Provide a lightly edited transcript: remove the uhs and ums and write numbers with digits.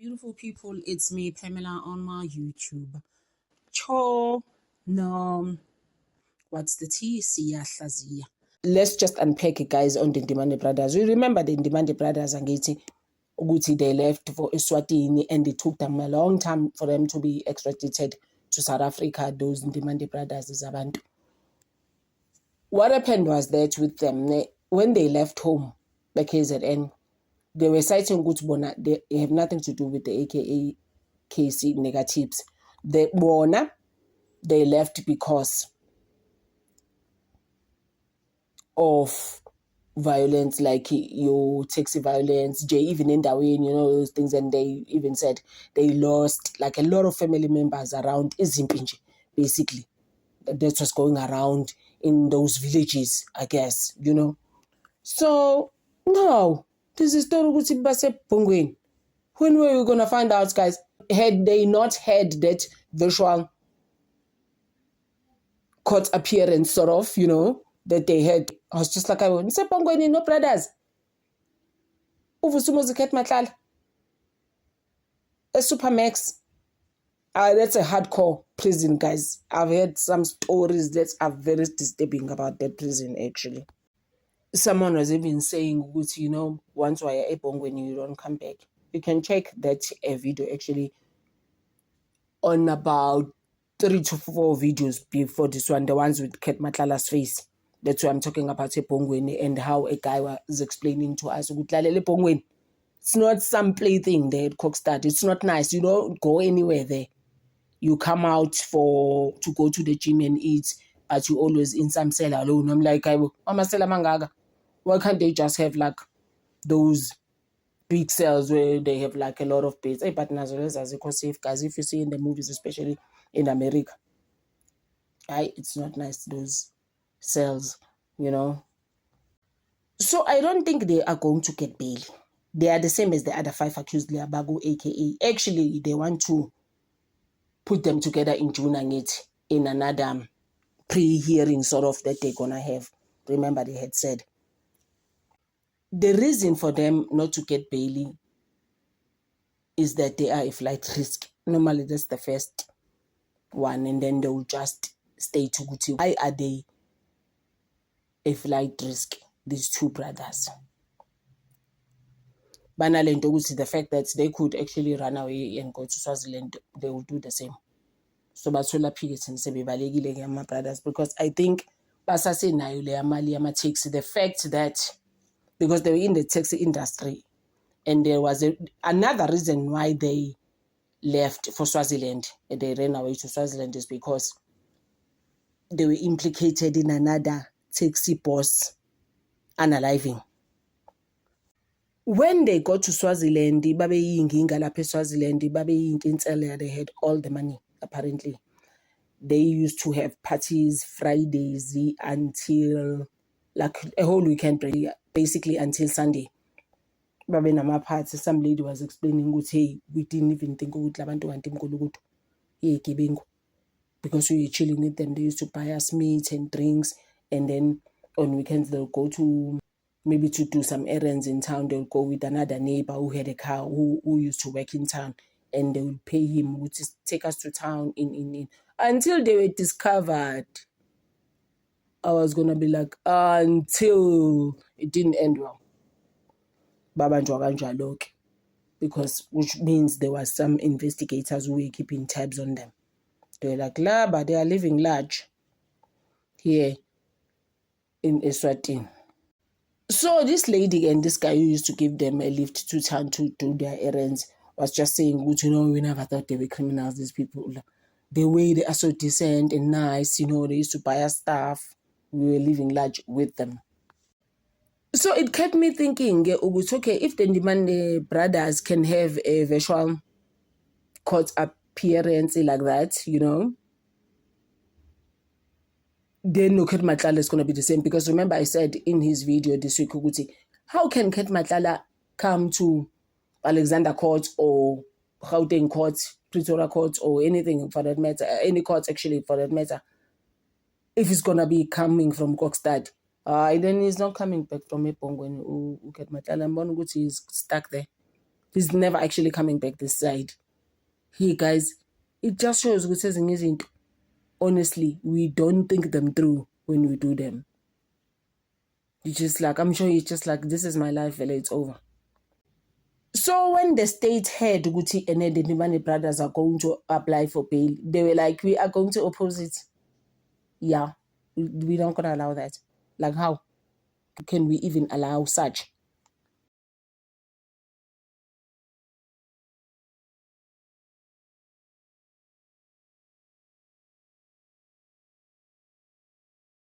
Beautiful people, it's me, Pamela, on my YouTube. Cho, no, what's the T? Siyahlaziya. Let's just unpack it, guys, on the Ndimande brothers. We remember the Ndimande brothers ukuthi they left for Eswatini and it took them a long time for them to be extradited to South Africa, those Ndimande brothers is abantu. What happened was that with them, when they left home, the KZN, they were citing good bona. They have nothing to do with the AKA KC negatives. They left because of violence, like your taxi violence, even in Darwin, those things. And they even said they lost like a lot of family members around Izimpinje, basically. That's what's going around in those villages, I guess, So, no. This is story ukuthi basebhongweni. When were we gonna find out, guys? Had they not had that virtual court appearance, sort of, that they had, I was just like, I went, Sebhongweni, no brothers. Uvusumo Ziket Matlala. A Supermax. That's a hardcore prison, guys. I've heard some stories that are very disturbing about that prison, actually. Someone was even saying, once you're at Bongweni, you don't come back. You can check that video actually on about 3 to 4 videos before this one, the ones with Ket Matlala's face. That's why I'm talking about Bongweni and how a guy was explaining to us, it's not some plaything there at Kokstad. It's not nice. You don't go anywhere there. You come out to go to the gym and eat, but you always in some cell alone. I'm like, why can't they just have like those big cells where they have like a lot of beds? Hey, but as safe, guys, if you see in the movies, especially in America, it's not nice, those cells, So I don't think they are going to get bail. They are the same as the other 5 accused, Liabago, aka. Actually, they want to put them together in June in another pre-hearing sort of that they're gonna have. Remember, they had said the reason for them not to get bail is that they are a flight risk. Normally, that's the first one, and then they will just stay to Guti. Why are they a flight risk, these 2 brothers? Banalento, the fact that they could actually run away and go to Swaziland, they will do the same. So bathola phikethe sebebalekile ke ama brothers, because I think basasenayo le amali ama taxi, the fact that because they were in the taxi industry and there was another reason why they left for Swaziland and they ran away to Swaziland is because they were implicated in another taxi boss unaliving. When they got to Swaziland, they had all the money, apparently. They used to have parties Fridays until like a whole weekend, basically until Sunday. Some lady was explaining, hey, we didn't even think because we were chilling with them. They used to buy us meat and drinks, and then on weekends they'll go to maybe to do some errands in town. They'll go with another neighbor who had a car who used to work in town, and they would pay him to take us to town in until they were discovered. I was gonna be like, until it didn't end well. Because which means there were some investigators who were keeping tabs on them. They were like, but they are living large here in Eswatini. So this lady and this guy who used to give them a lift to town to do their errands was just saying, we never thought they were criminals, these people. The way they are so decent and nice, they used to buy us stuff. We were living large with them. So it kept me thinking, okay, if the Ndimande brothers can have a virtual court appearance like that, then Ket Matlala is going to be the same. Because remember, I said in his video this week, how can Ket Matlala come to Alexander Court or Gauteng Court, Pretoria Court, or anything for that matter, any court actually for that matter, if he's going to be coming from Kokstad? Then he's not coming back from Epong when Ket Matlala. He's stuck there. He's never actually coming back this side. Here, guys, it just shows what says in honestly, we don't think them through when we do them. You just like, I'm sure it's just like, this is my life, it's over. So when the state heard Guti and the Nimani brothers are going to apply for bail, they were like, we are going to oppose it. Yeah, we're not going to allow that. Like, how can we even allow such?